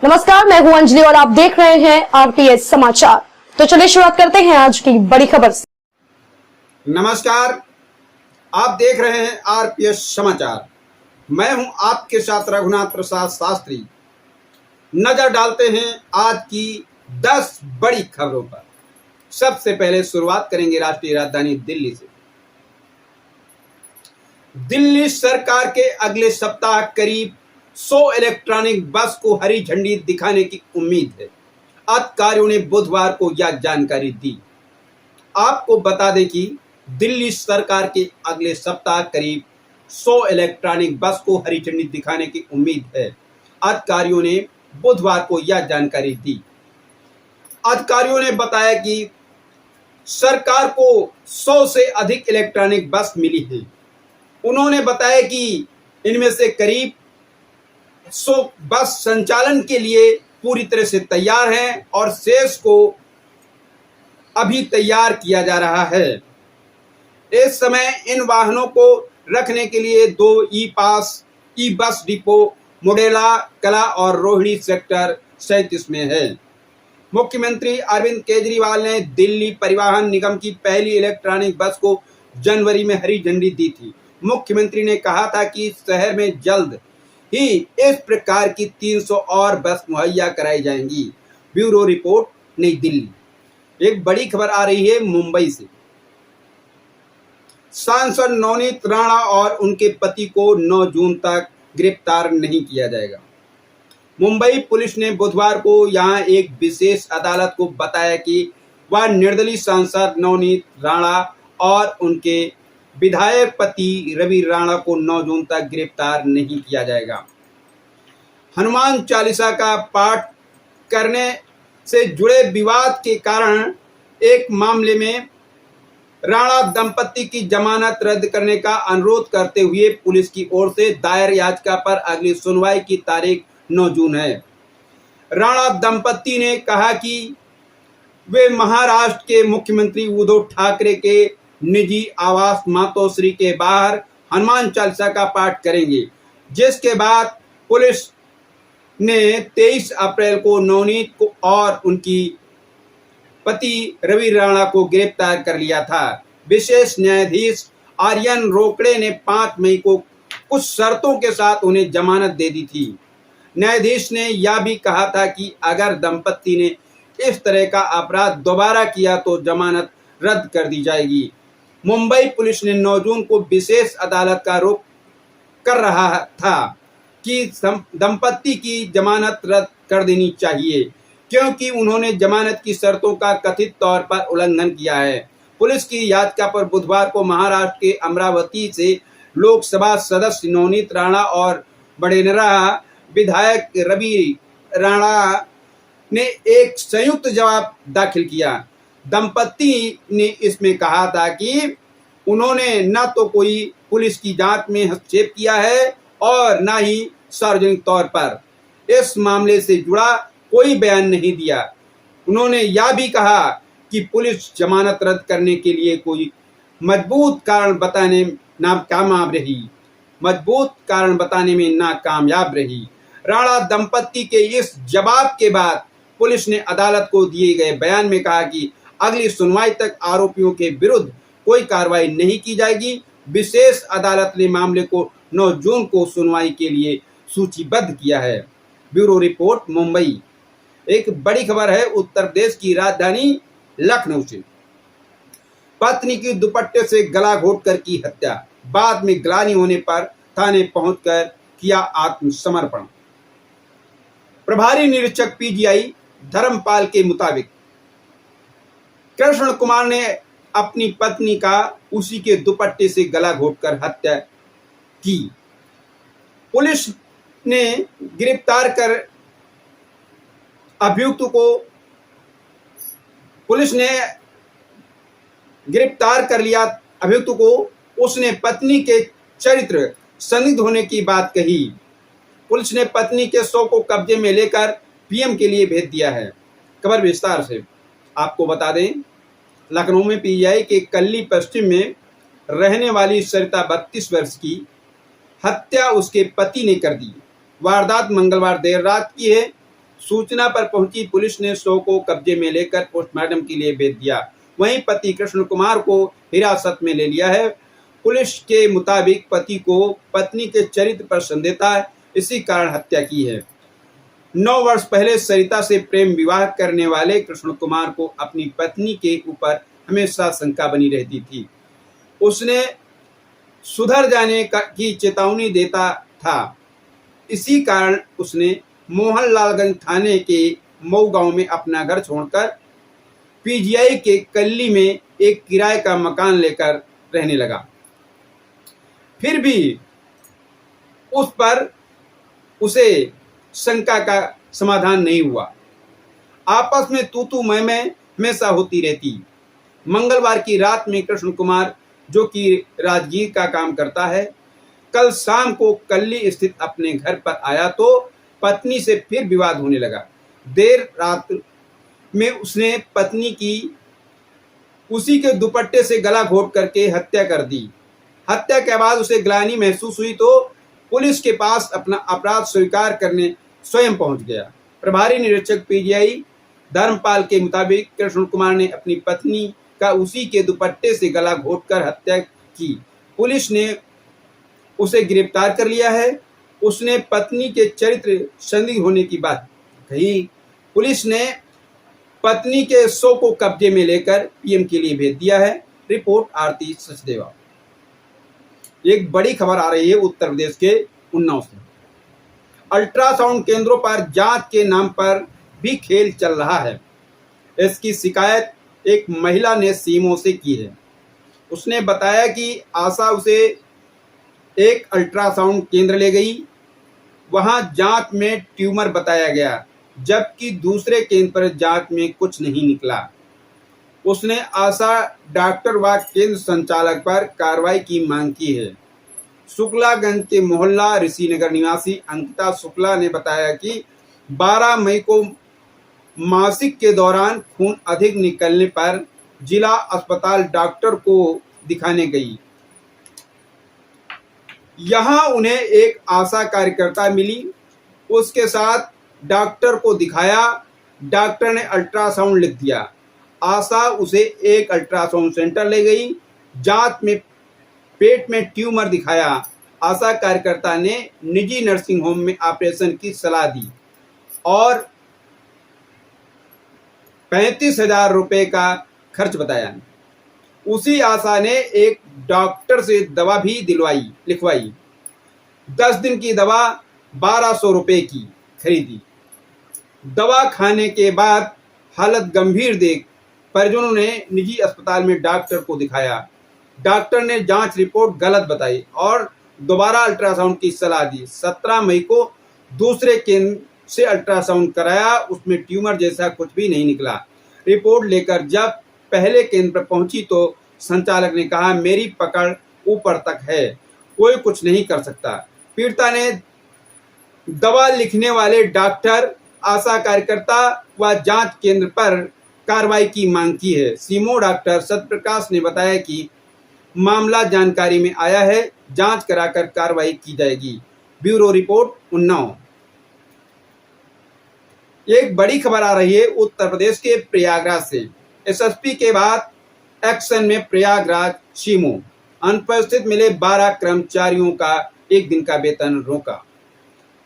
नमस्कार, मैं हूं अंजलि और आप देख रहे हैं आरपीएस समाचार। तो चलिए शुरुआत करते हैं आज की बड़ी खबर से। नमस्कार, आप देख रहे हैं आरपीएस समाचार। मैं हूं आपके साथ रघुनाथ प्रसाद शास्त्री। नजर डालते हैं आज की 10 बड़ी खबरों पर। सबसे पहले शुरुआत करेंगे राष्ट्रीय राजधानी दिल्ली से। दिल्ली सरकार के अगले सप्ताह करीब 100 इलेक्ट्रॉनिक बस को हरी झंडी दिखाने की उम्मीद है। अधिकारियों ने बुधवार को यह जानकारी दी। आपको बता दें कि दिल्ली सरकार के अगले सप्ताह करीब 100 इलेक्ट्रॉनिक बस को हरी झंडी दिखाने की उम्मीद है। अधिकारियों ने बुधवार को यह जानकारी दी। अधिकारियों ने बताया कि सरकार को 100 से अधिक इलेक्ट्रॉनिक बस मिली हैं। उन्होंने बताया कि इनमें से करीब 100 बस संचालन के लिए पूरी तरह से तैयार हैं और शेष को अभी तैयार किया जा रहा है। इस समय इन वाहनों को रखने के लिए 2 ई बस डिपो मुडेला कला और रोहिणी सेक्टर 37 में है। मुख्यमंत्री अरविंद केजरीवाल ने दिल्ली परिवहन निगम की पहली इलेक्ट्रॉनिक बस को जनवरी में हरी झंडी दी थी। मुख्यमंत्री ने कहा था कि शहर में जल्द ही इस प्रकार की 300 और बस मुहैया कराई जाएंगी। ब्यूरो रिपोर्ट, नई दिल्ली। एक बड़ी खबर आ रही है मुंबई से। सांसद नवनीत राणा और उनके पति को 9 जून तक गिरफ्तार नहीं किया जाएगा। मुंबई पुलिस ने बुधवार को यहां एक विशेष अदालत को बताया कि वह निर्दलीय सांसद नवनीत राणा और उनके विधायक पति रवि राणा को 9 जून तक गिरफ्तार नहीं किया जाएगा। हनुमान चालीसा का पाठ करने से जुड़े विवाद के कारण एक मामले में राणा दंपति की जमानत रद्द करने का अनुरोध करते हुए पुलिस की ओर से दायर याचिका पर अगली सुनवाई की तारीख 9 जून है। राणा दंपति ने कहा कि वे महाराष्ट्र के मुख्यमंत्री उद्धव ठाकरे के निजी आवास मातोश्री के बाहर हनुमान चालीसा का पाठ करेंगे, जिसके बाद पुलिस ने 23 अप्रैल को नवनीत को और उनकी पति रवि राणा को गिरफ्तार कर लिया था। विशेष न्यायाधीश आर्यन रोकड़े ने 5 मई को कुछ शर्तों के साथ उन्हें जमानत दे दी थी। न्यायाधीश ने यह भी कहा था कि अगर दंपति ने इस तरह का अपराध दोबारा किया तो जमानत रद्द कर दी जाएगी। मुंबई पुलिस ने 9 जून को विशेष अदालत का रुख कर रहा था कि दंपति की जमानत रद्द कर देनी चाहिए, क्योंकि उन्होंने जमानत की शर्तों का कथित तौर पर उल्लंघन किया है। पुलिस की याचिका पर बुधवार को महाराष्ट्र के अमरावती से लोकसभा सदस्य नवनीत राणा और बड़ेनरा विधायक रवि राणा ने एक संयुक्त जवाब दाखिल किया। दंपति ने इसमें कहा था कि उन्होंने न तो कोई पुलिस की जांच में हस्तक्षेप किया है और न ही सार्वजनिक तौर पर इस मामले से जुड़ा कोई बयान नहीं दिया। उन्होंने यह भी कहा कि पुलिस जमानत रद्द करने के लिए कोई मजबूत कारण बताने में नाकामयाब रही। राणा दंपति के इस जवाब के बाद पुलिस ने अदालत को दिए गए बयान में कहा कि अगली सुनवाई तक आरोपियों के विरुद्ध कोई कार्रवाई नहीं की जाएगी। विशेष अदालत ने मामले को 9 जून को सुनवाई के लिए सूचीबद्ध किया है। Bureau report, Mumbai. एक बड़ी खबर है उत्तर प्रदेश की राजधानी लखनऊ से। पत्नी की दुपट्टे से गला घोंटकर की हत्या, बाद में ग्लानि होने पर थाने पहुंचकर किया आत्मसमर्पण। प्रभारी निरीक्षक पीजीआई धर्मपाल के मुताबिक कृष्ण कुमार ने अपनी पत्नी का उसी के दुपट्टे से गला घोंटकर हत्या की। पुलिस ने गिरफ्तार कर लिया अभियुक्त को। उसने पत्नी के चरित्र संदिग्ध होने की बात कही। पुलिस ने पत्नी के शव को कब्जे में लेकर पीएम के लिए भेज दिया है। खबर विस्तार से आपको बता दें, लखनऊ में पीजीआई के कल्ली पश्चिम में रहने वाली सरिता 32 वर्ष की हत्या उसके पति ने कर दी। वारदात मंगलवार देर रात की है। सूचना पर पहुंची पुलिस ने शव को कब्जे में लेकर पोस्टमार्टम के लिए भेज दिया। वहीं पति कृष्ण कुमार को हिरासत में ले लिया है। पुलिस के मुताबिक पति को पत्नी के चरित्र पर संदेह था, इसी कारण हत्या की है। 9 वर्ष पहले सरिता से प्रेम विवाह करने वाले कृष्ण कुमार को अपनी पत्नी के ऊपर हमेशा शंका बनी रहती थी। उसने सुधर जाने की चेतावनी देता था। इसी कारण उसने मोहनलालगंज थाने के मऊ गांव में अपना घर छोड़कर पीजीआई के कल्ली में एक किराए का मकान लेकर रहने लगा। फिर भी उस पर उसे शंका का समाधान नहीं हुआ। आपस में तू मैं हमेशा होती रहती। मंगलवार की रात में कृष्ण कुमार, जो कि राजगीर का काम करता है, कल शाम को कल्ली स्थित अपने घर पर आया तो पत्नी से फिर विवाद होने लगा। देर रात में उसने पत्नी की उसी के दुपट्टे से गला घोट करके हत्या कर दी। हत्या के बाद उसे ग्लानि महसूस हुई तो पुलिस के पास अपना अपराध स्वीकार करने स्वयं पहुंच गया। प्रभारी निरीक्षक पीजीआई धर्मपाल के मुताबिक कृष्ण कुमार ने अपनी पत्नी का उसी के दुपट्टे से गला घोटकर हत्या की। पुलिस ने उसे गिरफ्तार कर लिया है। उसने पत्नी के चरित्र संदिग्ध होने की बात कही। पुलिस ने पत्नी के शव को कब्जे में लेकर पीएम के लिए भेज दिया है। रिपोर्ट आरती सचदेवा। एक बड़ी खबर आ रही है उत्तर प्रदेश के उन्नाव से। अल्ट्रासाउंड केंद्रों पर जांच के नाम पर भी खेल चल रहा है। इसकी शिकायत एक महिला ने सीमो से की है। उसने बताया कि आशा उसे एक अल्ट्रासाउंड केंद्र ले गई। वहां जांच में ट्यूमर बताया गया, जबकि दूसरे केंद्र पर जांच में कुछ नहीं निकला। उसने आशा डॉक्टर व केंद्र संचालक पर कार्रवाई की मांग की है। शुक्लागंज के मोहल्ला ऋषिनगर निवासी अंकिता शुक्ला ने बताया कि 12 मई को मासिक के दौरान खून अधिक निकलने पर जिला अस्पताल डॉक्टर को दिखाने गई। यहां उन्हें एक आशा कार्यकर्ता मिली। उसके साथ डॉक्टर को दिखाया। डॉक्टर ने अल्ट्रासाउंड लिख दिया। आशा उसे एक अल्ट्रासाउंड सेंटर ले गई। जांच में पेट में ट्यूमर दिखाया। आशा कार्यकर्ता ने निजी नर्सिंग होम में ऑपरेशन की सलाह दी और 35,000 रुपए का खर्च बताया। उसी आशा ने एक डॉक्टर से दवा भी लिखवाई। 10 दिन की दवा 1200 रुपए की खरीदी। दवा खाने के बाद हालत गंभीर देख परिजनों ने निजी अस्पताल में डॉक्टर को दिखाया। डॉक्टर ने जांच रिपोर्ट गलत बताई और दोबारा अल्ट्रासाउंड की सलाह दी। 17 मई को दूसरे केंद्र से अल्ट्रासाउंड कराया। उसमें ट्यूमर जैसा कुछ भी नहीं निकला। रिपोर्ट लेकर जब पहले केंद्र पर पहुंची तो संचालक ने कहा, मेरी पकड़ ऊपर तक है, कोई कुछ नहीं कर सकता। पीड़िता ने दवा लिखने वाले डॉक्टर, आशा कार्यकर्ता व जांच केंद्र पर कार्रवाई की मांग की है। सीमो डॉक्टर सत्यप्रकाश ने बताया कि मामला जानकारी में आया है, जांच कराकर कार्रवाई की जाएगी। Bureau report Unnao. एक बड़ी खबर आ रही है उत्तर प्रदेश के प्रयागराज से। एसएसपी के बाद एक्शन में प्रयागराज सीमो। अनुपस्थित मिले 12 कर्मचारियों का एक दिन का वेतन रोका।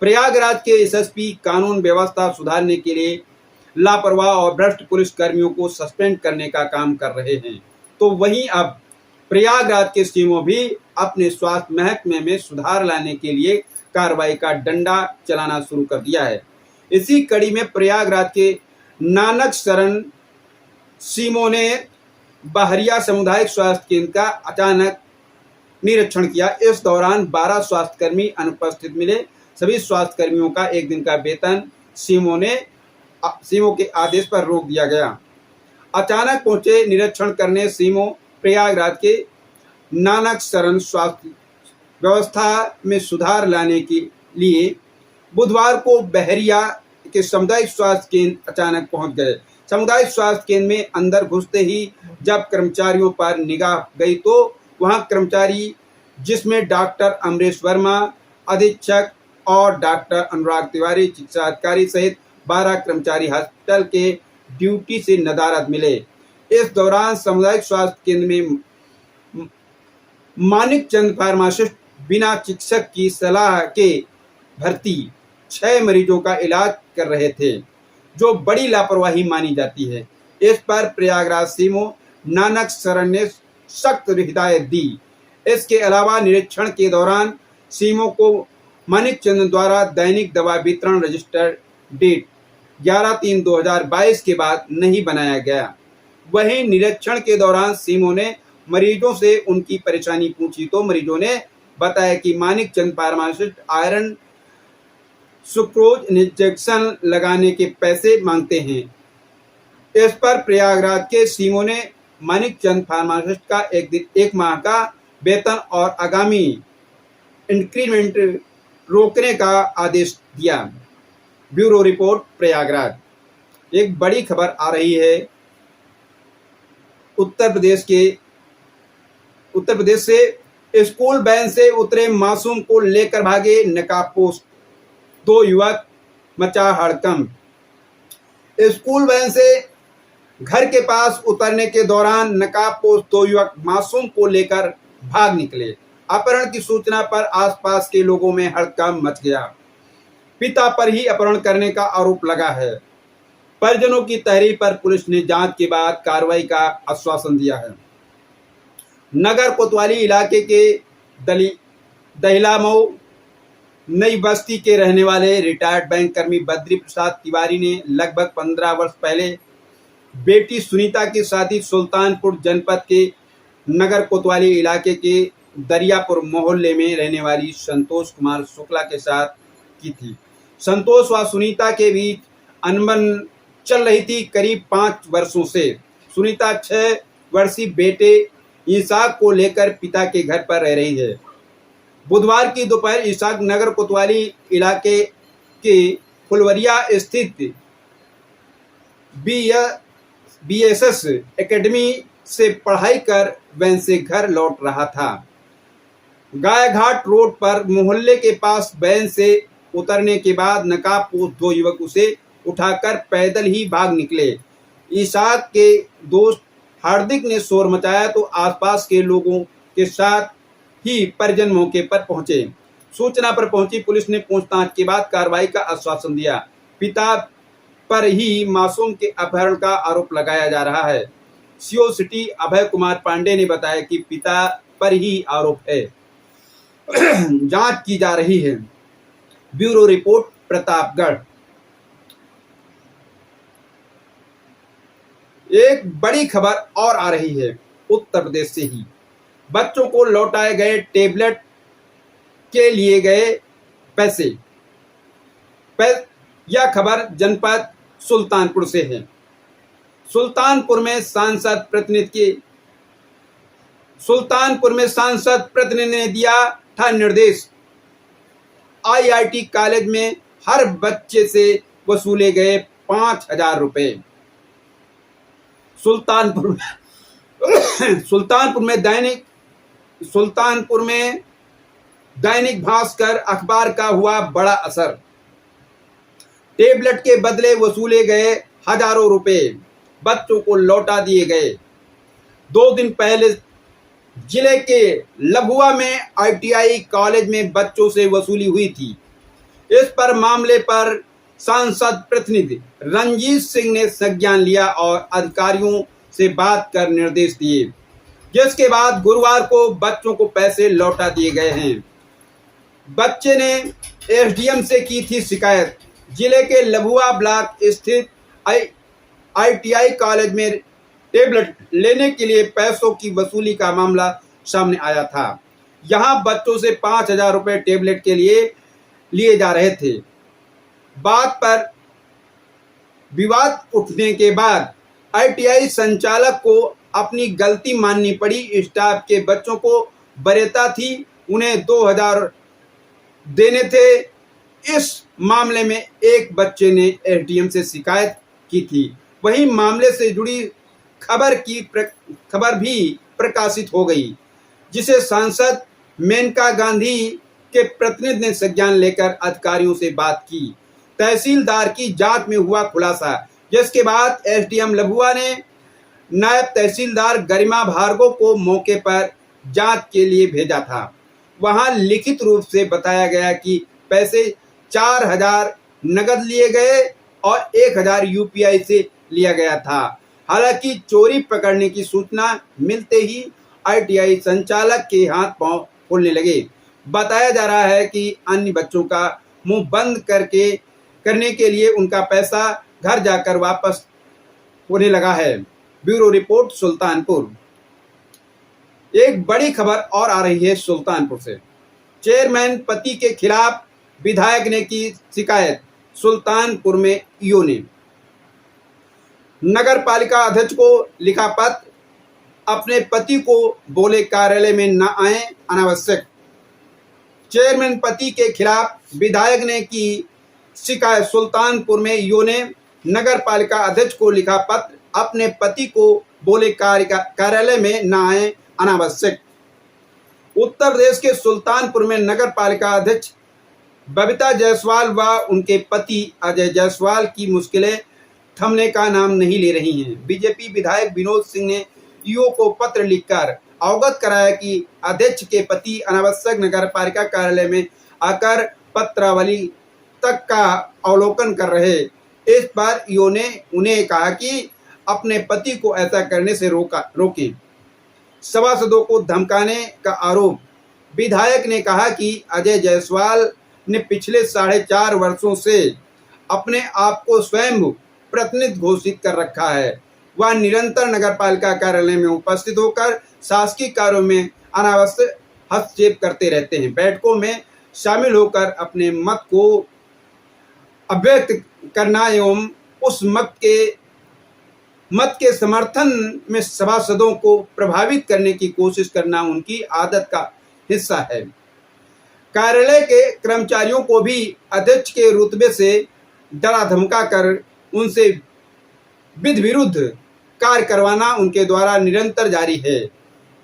प्रयागराज के एसएसपी कानून व्यवस्था सुधारने के लिए लापरवाह और भ्रष्ट पुलिस कर्मियों को सस्पेंड करने का काम कर रहे हैं, तो वहीं अब प्रयागराज के सीमो भी अपने स्वास्थ्य महकमे में सुधार लाने के लिए कार्रवाई का डंडा चलाना शुरू कर दिया है। इसी कड़ी में प्रयागराज के नानक शरण सीमो ने बहरिया सामुदायिक स्वास्थ्य केंद्र का अचानक निरीक्षण किया। इस दौरान 12 स्वास्थ्यकर्मी अनुपस्थित मिले। सभी स्वास्थ्यकर्मियों का एक दिन का वेतन सीमो के आदेश पर रोक दिया गया। अचानक पहुंचे निरीक्षण करने सीमो प्रयागराज के नानक शरण स्वास्थ्य व्यवस्था में सुधार लाने के लिए बुधवार को बहरिया के सामुदायिक स्वास्थ्य केंद्र अचानक पहुंच गए। सामुदायिक स्वास्थ्य केंद्र में अंदर घुसते ही जब कर्मचारियों पर निगाह गई तो वहां कर्मचारी, जिसमें डॉक्टर अमरेश वर्मा अधीक्षक और डॉक्टर अनुराग तिवारी चिकित्सा अधिकारी सहित 12 कर्मचारी हॉस्पिटल के ड्यूटी से नदारद मिले। इस दौरान सामुदायिक स्वास्थ्य केंद्र में मानिक चंद फार्मासिस्ट बिना चिकित्सक की सलाह के भर्ती 6 मरीजों का इलाज कर रहे थे, जो बड़ी लापरवाही मानी जाती है। इस पर प्रयागराज सीएमओ नानक शरण ने सख्त हिदायत दी। इसके अलावा निरीक्षण के दौरान सीएमओ को मानिक चंद द्वारा दैनिक दवा वितरण रजिस्टर डेट 11/3/2022 के बाद नहीं बनाया गया। वहीं निरीक्षण के दौरान सीएमओ ने मरीजों से उनकी परेशानी पूछी तो मरीजों ने बताया कि मानिक चंद फार्मासिस्ट आयरन सुक्रोज इंजेक्शन लगाने के पैसे मांगते हैं। इस पर प्रयागराज के सीएमओ ने मानिक चंद फार्मासिस्ट का एक माह का वेतन और आगामी इंक्रीमेंट रोकने का आदेश दिया। Bureau report Prayagraj. एक बड़ी खबर आ रही है उत्तर प्रदेश से स्कूल वैन से उतरे मासूम को लेकर भागे नकाबपोश 2 युवक, मचा हड़कंप। स्कूल वैन से घर के पास उतरने के दौरान नकाबपोश 2 युवक मासूम को लेकर भाग निकले। अपहरण की सूचना पर आसपास के लोगों में हड़कंप मच गया। पिता पर ही अपहरण करने का आरोप लगा है। परिजनों की तहरीर पर पुलिस ने जांच के बाद कार्रवाई का आश्वासन दिया है। नगर कोतवाली इलाके के दहिलामऊ नई बस्ती के रहने वाले रिटायर्ड बैंक कर्मी बद्री प्रसाद तिवारी ने लगभग 15 वर्ष पहले बेटी सुनीता की शादी सुल्तानपुर जनपद के नगर कोतवाली इलाके के दरियापुर मोहल्ले में रहने वाली संतोष कुमार शुक्ला के साथ की थी। संतोष व सुनीता के बीच अनबन चल रही थी करीब 5 वर्षों से। सुनीता 6 वर्षीय बेटे इसाक को लेकर पिता के घर पर रह रही है। बुधवार की दोपहर इसाक नगर कोतवाली इलाके के फुलवरिया स्थित BSS एकेडमी से पढ़ाई कर वैन से घर लौट रहा था। गायघाट रोड पर मोहल्ले के पास वैन से उतरने के बाद नकाबपोश 2 युवक उसे उठाकर पैदल ही भाग निकले। इसाक के दोस्त हार्दिक ने शोर मचाया तो आसपास के लोगों के साथ ही परिजन मौके पर पहुंचे। सूचना पर पहुंची पुलिस ने पूछताछ के बाद कार्रवाई का आश्वासन दिया। पिता पर ही मासूम के अपहरण का आरोप लगाया जा रहा है। सीओ सिटी अभय कुमार पांडे ने बताया कि पिता पर ही आरोप है। जांच की जा रही है। Bureau report Pratapgarh. एक बड़ी खबर और आ रही है उत्तर प्रदेश से ही। बच्चों को लौटाए गए टेबलेट के लिए गए पैसे। यह खबर जनपद सुल्तानपुर से है। सुल्तानपुर में सांसद प्रतिनिधि ने दिया था निर्देश। IIT कॉलेज में हर बच्चे से वसूले गए 5,000 रुपए। सुल्तानपुर में दैनिक भास्कर अखबार का हुआ बड़ा असर। टेबलेट के बदले वसूले गए हजारों रुपए बच्चों को लौटा दिए गए। 2 दिन पहले जिले के लभुआ में ITI कॉलेज में बच्चों से वसूली हुई थी। इस पर मामले पर सांसद प्रतिनिधि रंजीत सिंह ने संज्ञान लिया और अधिकारियों से बात कर निर्देश दिए, जिसके बाद गुरुवार को बच्चों को पैसे लौटा दिए गए हैं। बच्चे ने SDM से की थी शिकायत। जिले के लभुआ ब्लॉक स्थित ITI कॉलेज में टेबलेट लेने के लिए पैसों की वसूली का मामला सामने आया था। यहां बच्चों से 5,000 रुपए टेबलेट के लिए जा रहे थे। बात पर विवाद उठने के बाद ITI संचालक को अपनी गलती माननी पड़ी। स्टाफ के बच्चों को वरीयता थी, उन्हें 2,000 देने थे। इस मामले में एक बच्चे ने SDM से शिकायत की थी। वहीं मामले से जुड़ी खबर भी प्रकाशित हो गई, जिसे सांसद मेनका गांधी के प्रतिनिधि ने संज्ञान लेकर अधिकारियों से बात की। तहसीलदार की जांच में हुआ खुलासा, जिसके बाद एसडीएम लभुआ ने नायब तहसीलदार गरिमा भार्गव को मौके पर जांच के लिए भेजा था। वहां लिखित रूप से बताया गया कि पैसे 4000 नगद लिए गए और 1000 यूपीआई से लिया गया था। हालांकि चोरी पकड़ने की सूचना मिलते ही आरटीआई संचालक के हाथ पांव फूलने लगे। बताया जा रहा है कि अन्य बच्चों का मुंह बंद करने के लिए उनका पैसा घर जाकर वापस होने लगा है। Bureau report Sultanpur. एक बड़ी खबर और आ रही है सुल्तानपुर से। चेयरमैन पति के खिलाफ विधायक ने की शिकायत, सुल्तानपुर में ईओ ने नगर पालिका अध्यक्ष को लिखा पत्र, अपने पति को बोले कार्यालय में न आए अनावश्यक। चेयरमैन पति के खिलाफ विधायक ने की शिकायत, सुल्तानपुर में ईओ ने नगर पालिका अध्यक्ष को लिखा पत्र, अपने पति को बोले कार्यालय में न आए अनावश्यक। उत्तर प्रदेश के सुल्तानपुर में नगर पालिका अध्यक्ष बबीता जायसवाल व उनके पति अजय जायसवाल की मुश्किलें थमने का नाम नहीं ले रही हैं। बीजेपी विधायक विनोद सिंह ने ईओ को पत्र लिखकर अवगत कराया कि अध्यक्ष के पति अनावश्यक नगर पालिका कार्यालय में आकर पत्रावली तक का अवलोकन कर रहे। इस पर ईओ ने उन्हें कहा कि अपने पति को ऐसा करने से रोकें। सभासदों को धमकाने का आरोप। विधायक ने कहा कि अजय जायसवाल ने पिछले 4.5 वर्षों से अपने आप को स्वयं प्रतिनिधि घोषित कर रखा है। वह निरंतर नगरपालिका कार्यालय में उपस्थित होकर शासकीय कार्यों में अनावश्यक हस्तक्षेप करते रहते हैं। बैठकों में शामिल होकर अपने मत को अभिव्यक्त करना एवं उस मत के समर्थन में सभासदों को प्रभावित करने की कोशिश करना उनकी आदत का हिस्सा है। कार्यालय के कर्मचारियों को भी अध्यक्ष के रुतबे से डरा धमका कर उनसे विधि विरुद्ध कार्य करवाना उनके द्वारा निरंतर जारी है।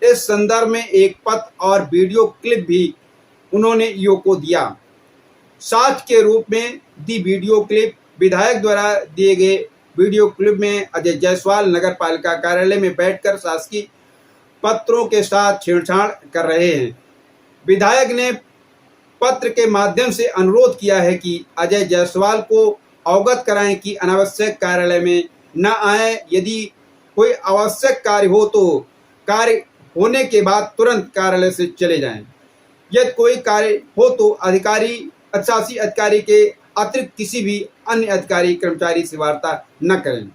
इस संदर्भ में एक पत्र और वीडियो क्लिप भी उन्होंने ईओ को दिया। साक्ष्य के रूप में दी वीडियो क्लिप। विधायक द्वारा दिए गए वीडियो क्लिप में अजय जायसवाल नगर पालिका कार्यालय में बैठकर शासकीय पत्रों के साथ छेड़छाड़ कर रहे हैं। विधायक ने पत्र के माध्यम से अनुरोध किया है कि अजय जायसवाल को अवगत कराएं कि अनावश्यक कार्यालय में न आए। यदि कोई आवश्यक कार्य हो तो कार्य होने के बाद तुरंत कार्यालय से चले जाएं। यदि कोई कार्य हो तो शासी अधिकारी के अतिरिक्त किसी भी अन्य अधिकारी कर्मचारी से वार्ता न करें।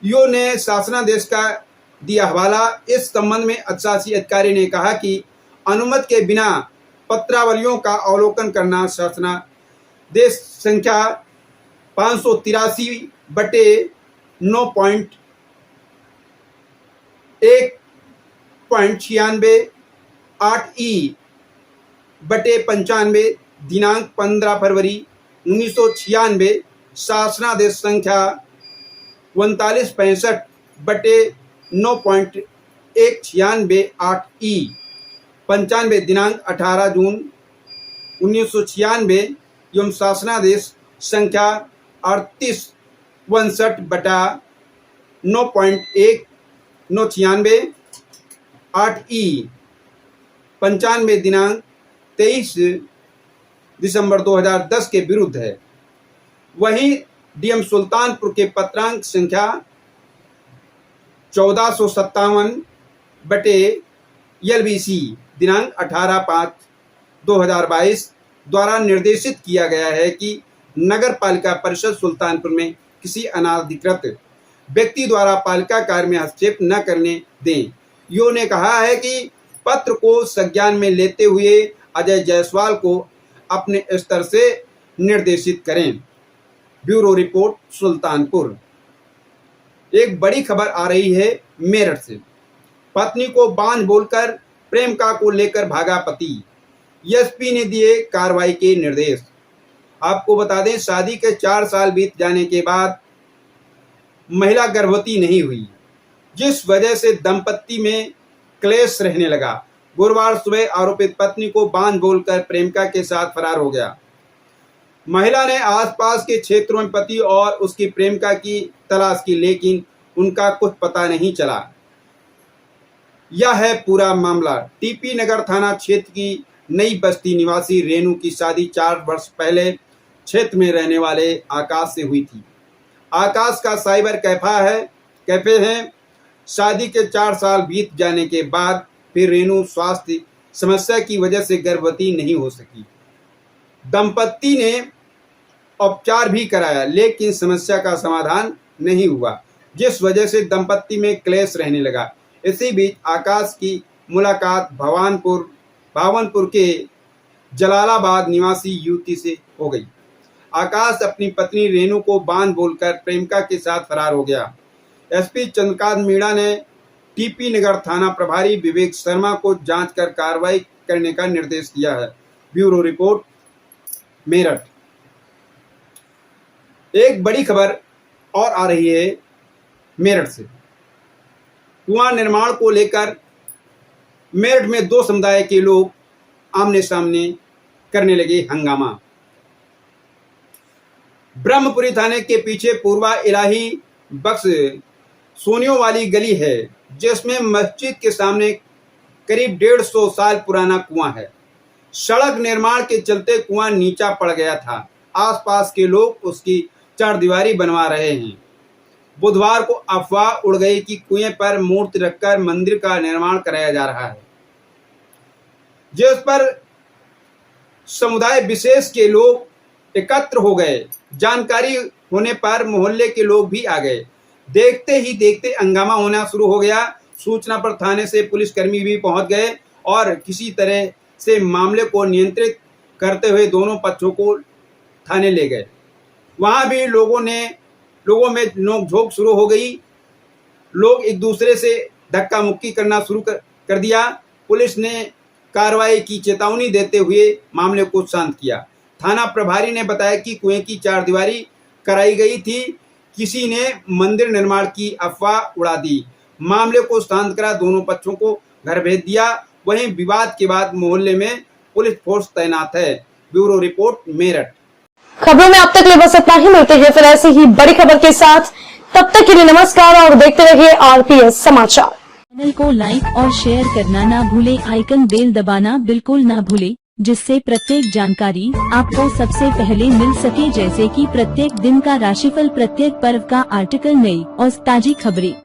ईओ ने शासनादेश का दिया हवाला। इस संबंध में शासी अधिकारी ने कहा कि अनुमति के बिना पत्रावलियों का अवलोकन करना शासनादेश संख्या 583.1.96/8E/95 दिनांक 15 फरवरी 1996, शासनादेश संख्या 3965/9.196/8E/95 दिनांक 18 जून 1996 एवं शासनादेश संख्या 3862/9.196/8E/95 दिनांक 23 दिसंबर 2010 के विरुद्ध है। वहीं डीएम सुल्तानपुर के पत्रांक संख्या 1457/LBC दिनांक 18/5/2022 द्वारा निर्देशित किया गया है कि नगर पालिका परिषद सुल्तानपुर में किसी अनाधिकृत व्यक्ति द्वारा पालिका कार्य में हस्तक्षेप न करने दें। ईओ ने कहा है कि पत्र को संज्ञान में लेते हुए अजय जायसवाल को अपने स्तर से निर्देशित करें। Bureau report Sultanpur. एक बड़ी खबर आ रही है मेरठ से। पत्नी को बांझ बोलकर प्रेमिका को लेकर भागा पति, एसपी ने दिए कार्रवाई के निर्देश। आपको बता दें, शादी के 4 साल बीत जाने के बाद महिला गर्भवती नहीं हुई, जिस वजह से दंपत्ति में क्लेश रहने लगा। गुरुवार सुबह आरोपित पत्नी को बांझ बोलकर प्रेमिका के साथ फरार हो गया। महिला ने आसपास के क्षेत्रों में पति और उसकी प्रेमिका की तलाश की, लेकिन उनका कुछ पता नहीं चला। यह है पूरा मामला। टीपी नगर थाना क्षेत्र की नई बस्ती निवासी रेनू की शादी 4 वर्ष पहले क्षेत्र में रहने वाले आकाश से हुई थी। आकाश का साइबर कैफे है। शादी के 4 साल बीत जाने के बाद फिर रेनू स्वास्थ्य समस्या की वजह से गर्भवती नहीं हो सकी। दंपत्ति ने उपचार भी कराया, लेकिन समस्या का समाधान नहीं हुआ, जिस वजह से दंपत्ति में क्लेश रहने लगा। इसी बीच आकाश की मुलाकात भावनपुर के जलालाबाद निवासी युवती से हो गई। आकाश अपनी पत्नी रेनू को बांध बोलकर प्रेमिका के साथ फरार हो गया। एसपी चंद्रकांत मीणा ने टीपी नगर थाना प्रभारी विवेक शर्मा को जांच कर कार्रवाई करने का निर्देश दिया है। Bureau report, Meerut. एक बड़ी खबर और आ रही है मेरठ से। कुआं निर्माण को लेकर मेरठ में 2 समुदाय के लोग आमने सामने करने लगे हंगामा। ब्रह्मपुरी थाने के पीछे पूर्वा इलाही बख्श सोनियों वाली गली है, जिसमें मस्जिद के सामने करीब 150 साल पुराना कुआं है। सड़क निर्माण के चलते कुआं नीचा पड़ गया था। आसपास के लोग उसकी चारदीवारी बनवा रहे हैं। बुधवार को अफवाह उड़ गई कि कुएं पर मूर्ति रखकर मंदिर का निर्माण कराया जा रहा है, जिस पर समुदाय विशेष के लोग एकत्र हो गए। जानकारी होने पर मोहल्ले के लोग भी आ गए। देखते ही देखते हंगामा होना शुरू हो गया। सूचना पर थाने से पुलिसकर्मी भी पहुंच गए और किसी तरह से मामले को नियंत्रित करते हुए दोनों पक्षों को थाने ले गए। वहां भी लोगों में नोकझोंक शुरू हो गई। लोग एक दूसरे से धक्का मुक्की करना शुरू कर दिया। पुलिस ने कार्रवाई की चेतावनी देते हुए मामले को शांत किया। थाना प्रभारी ने बताया कि कुएं की चारदीवारी कराई गई थी। किसी ने मंदिर निर्माण की अफवाह उड़ा दी। मामले को शांत करा दोनों पक्षों को घर भेज दिया। वहीं विवाद के बाद मोहल्ले में पुलिस फोर्स तैनात है। Bureau report, Meerut. खबरों में अब तक ले बस इतना ही। मिलते हैं फिर ऐसी ही बड़ी खबर के साथ। तब तक के लिए नमस्कार और देखते रहिए आरपीएस समाचार। चैनल को लाइक और शेयर करना ना भूले, आइकन बेल दबाना बिल्कुल ना भूले, जिससे प्रत्येक जानकारी आपको सबसे पहले मिल सके, जैसे कि प्रत्येक दिन का राशिफल, प्रत्येक पर्व का आर्टिकल, नई और ताजी खबरें।